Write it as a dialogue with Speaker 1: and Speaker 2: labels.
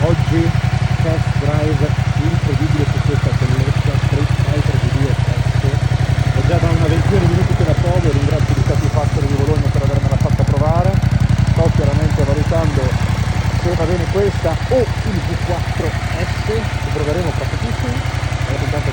Speaker 1: Oggi test drive incredibile su questa bellezza Street Fighter V2S. È già da una ventina di minuti che la provo, ringrazio gli Stati Factory di Bologna per avermela fatta provare. Sto chiaramente valutando se va bene questa o il V4S, che proveremo fra pochissimo. Intanto